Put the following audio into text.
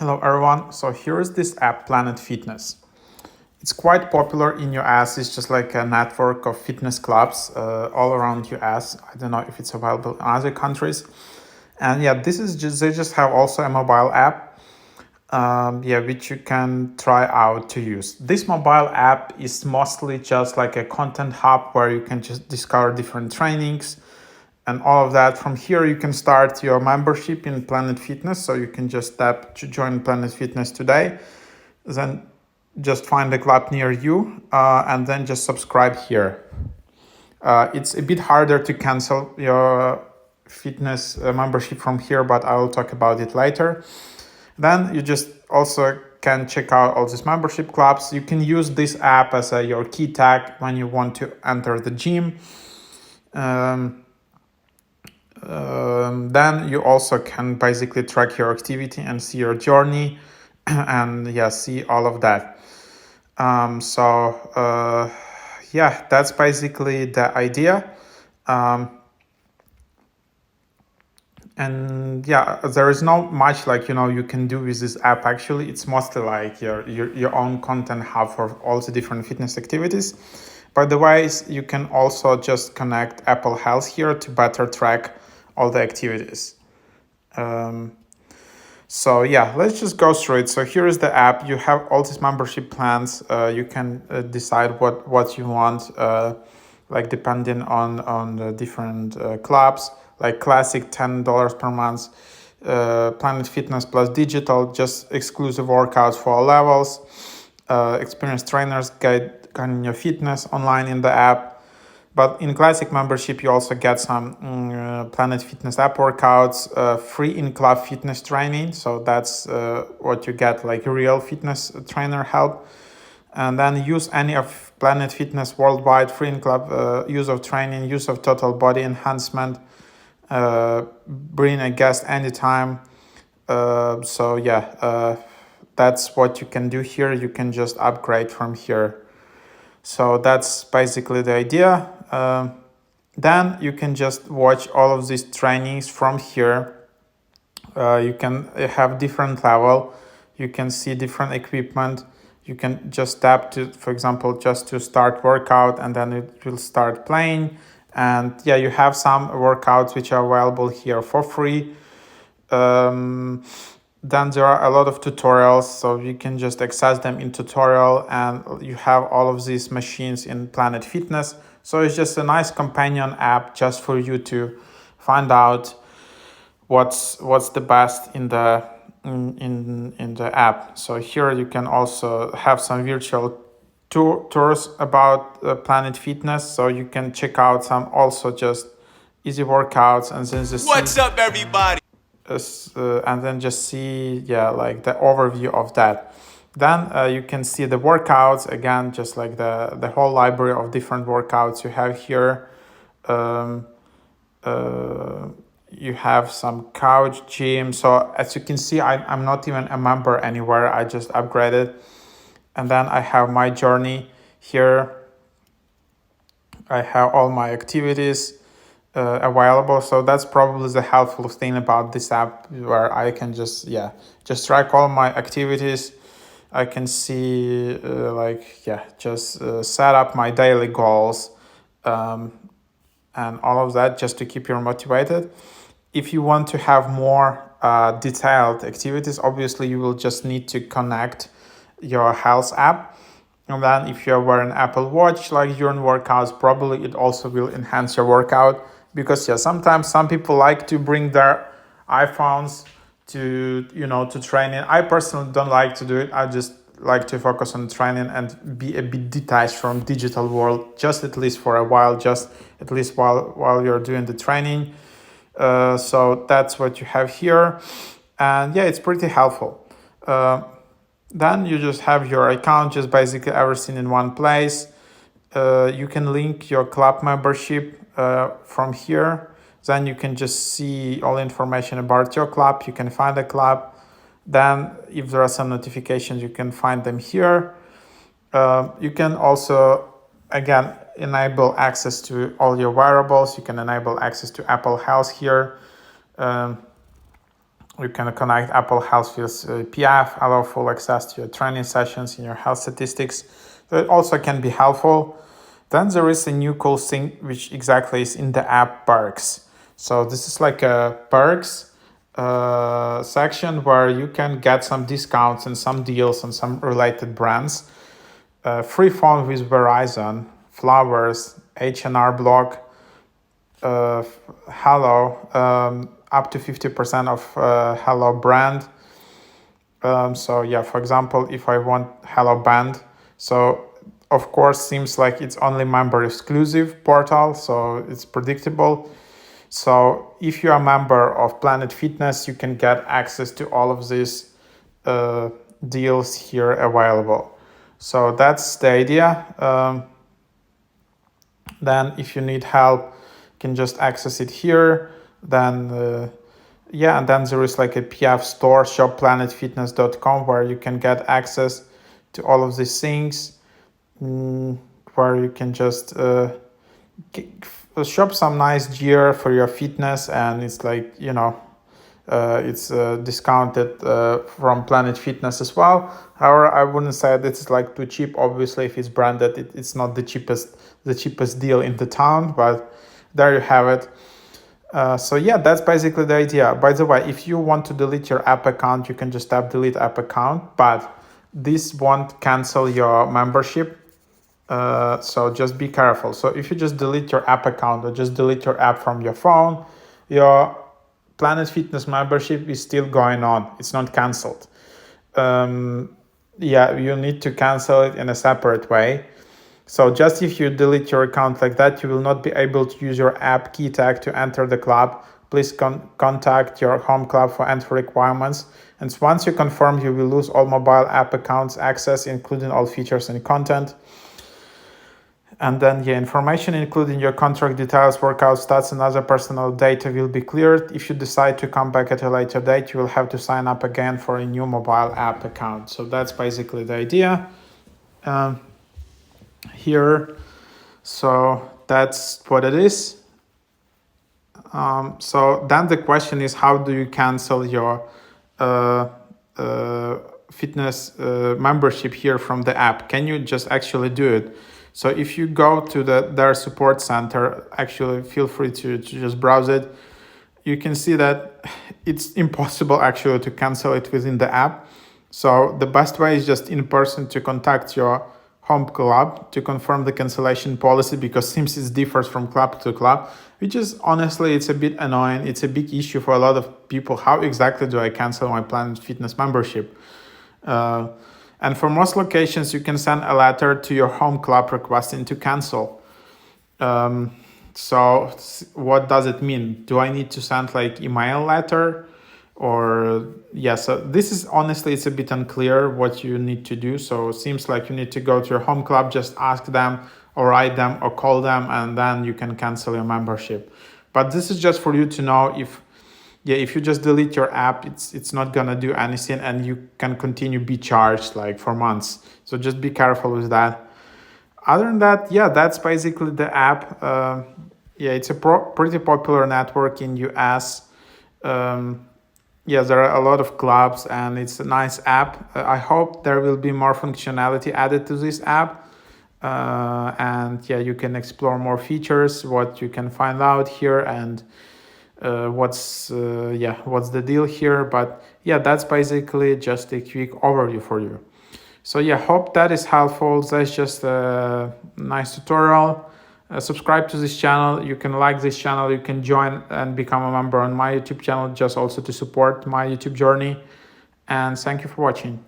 Hello everyone, so here is this app Planet Fitness. It's quite popular in US. It's just like a network of fitness clubs all around US. I don't know if it's available in other countries. And yeah, this is just, they just have also a mobile app, which you can try out to use. This mobile app is mostly just like a content hub where you can just discover different trainings and all of that. From here, you can start your membership in Planet Fitness. So you can just tap to join Planet Fitness today. Then just find a club near you and then just subscribe here. It's a bit harder to cancel your fitness membership from here, but I will talk about it later. Then you just also can check out all these membership clubs. You can use this app as your key tag when you want to enter the gym. Then you also can basically track your activity and see your journey and see all of that. That's basically the idea. There is not much you can do with this app. Actually, it's mostly like your own content hub for all the different fitness activities. By the way, you can also just connect Apple Health here to better track all the activities. Let's just go through it. So here is the app. You have all these membership plans. You can decide what you want, depending on the different clubs. Like Classic, $10 per month. Planet Fitness plus Digital, just exclusive workouts for all levels. Experienced trainers guiding your fitness online in the app. But in Classic membership, you also get some Planet Fitness app workouts, free in-club fitness training. So that's what you get, like real fitness trainer help. And then use any of Planet Fitness worldwide, free in-club use of training, use of total body enhancement, bring a guest anytime. That's what you can do here. You can just upgrade from here. So that's basically the idea. Then you can just watch all of these trainings from here. You can have different level. You can see different equipment. You can just tap to, for example, just to start workout, and then it will start playing. And you have some workouts which are available here for free. Then there are a lot of tutorials, so you can just access them in tutorial, and you have all of these machines in Planet Fitness. So it's just a nice companion app just for you to find out what's the best in the app. So here you can also have some virtual tours about Planet Fitness, so you can check out some also just easy workouts, and then What's up, everybody? And then just see the overview of that. Then you can see the workouts again, just like the whole library of different workouts you have here. You have some couch gym. So as you can see, I'm not even a member anywhere. I just upgraded. And then I have my journey here. I have all my activities available. So that's probably the helpful thing about this app, where I can just track all my activities. I can see set up my daily goals and all of that, just to keep you motivated. If you want to have more detailed activities, obviously you will just need to connect your health app. And then if you're wearing Apple Watch, like during workouts, probably it also will enhance your workout. Because sometimes some people like to bring their iPhones to training. I personally don't like to do it. I just like to focus on training and be a bit detached from digital world, just at least for a while, just at least while you're doing the training. So that's what you have here. And it's pretty helpful. Then you just have your account, just basically everything in one place. You can link your club membership from here. Then you can just see all information about your club. You can find a club. Then if there are some notifications, you can find them here. You can also, again, enable access to all your wearables. You can enable access to Apple Health here. You can connect Apple Health with PF, allow full access to your training sessions in your health statistics. So it also can be helpful. Then there is a new cool thing, which exactly is in the app perks. So this is like a perks section where you can get some discounts and some deals on some related brands. Free phone with Verizon, Flowers, H&R Block, Hello, up to 50% of Hello brand. So yeah, for example, if I want Hello Band, so of course seems like it's only member exclusive portal, so it's predictable. So if you're a member of Planet Fitness, you can get access to all of these deals here available. So that's the idea. Then if you need help, you can just access it here. Then yeah, and then there is like a PF store, shopplanetfitness.com, where you can get access to all of these things, where you can just shop some nice gear for your fitness, and it's like, it's discounted from Planet Fitness as well. However, I wouldn't say that it's like too cheap. Obviously, if it's branded, it's not the cheapest deal in the town, but there you have it. So yeah, that's basically the idea. By the way, if you want to delete your app account, you can just tap delete app account, but this won't cancel your membership. So just be careful. So if you just delete your app account or just delete your app from your phone, your Planet Fitness membership is still going on. It's not canceled. Yeah, you need to cancel it in a separate way. So just if you delete your account like that, you will not be able to use your app key tag to enter the club. Please contact your home club for entry requirements. And once you confirm, you will lose all mobile app accounts access, including all features and content. And then, yeah, information including your contract details, workout stats, and other personal data will be cleared. If you decide to come back at a later date, you will have to sign up again for a new mobile app account. So that's basically the idea here. So that's what it is. So then the question is, how do you cancel your fitness membership here from the app? Can you just actually do it? So if you go to their support center, actually feel free to just browse it. You can see that it's impossible actually to cancel it within the app. So the best way is just in person to contact your home club to confirm the cancellation policy, because since it differs from club to club, which is honestly, it's a bit annoying. It's a big issue for a lot of people. How exactly do I cancel my Planet Fitness membership? And for most locations, you can send a letter to your home club requesting to cancel. So what does it mean? Do I need to send like email letter? Or yeah, so this is honestly, it's a bit unclear what you need to do. So it seems like you need to go to your home club, just ask them or write them or call them, and then you can cancel your membership. But this is just for you to know if you just delete your app, it's not gonna do anything, and you can continue be charged like for months. So just be careful with that. Other than that, yeah, that's basically the app. Yeah, it's a pretty popular network in US. Yeah, there are a lot of clubs, and it's a nice app. I hope there will be more functionality added to this app. And yeah, you can explore more features, what you can find out here, and what's the deal here. But yeah, that's basically just a quick overview for you. So yeah, hope that is helpful. That's just a nice tutorial. Subscribe to this channel. You can like this channel. You can join and become a member on my YouTube channel, just also to support my YouTube journey. And thank you for watching.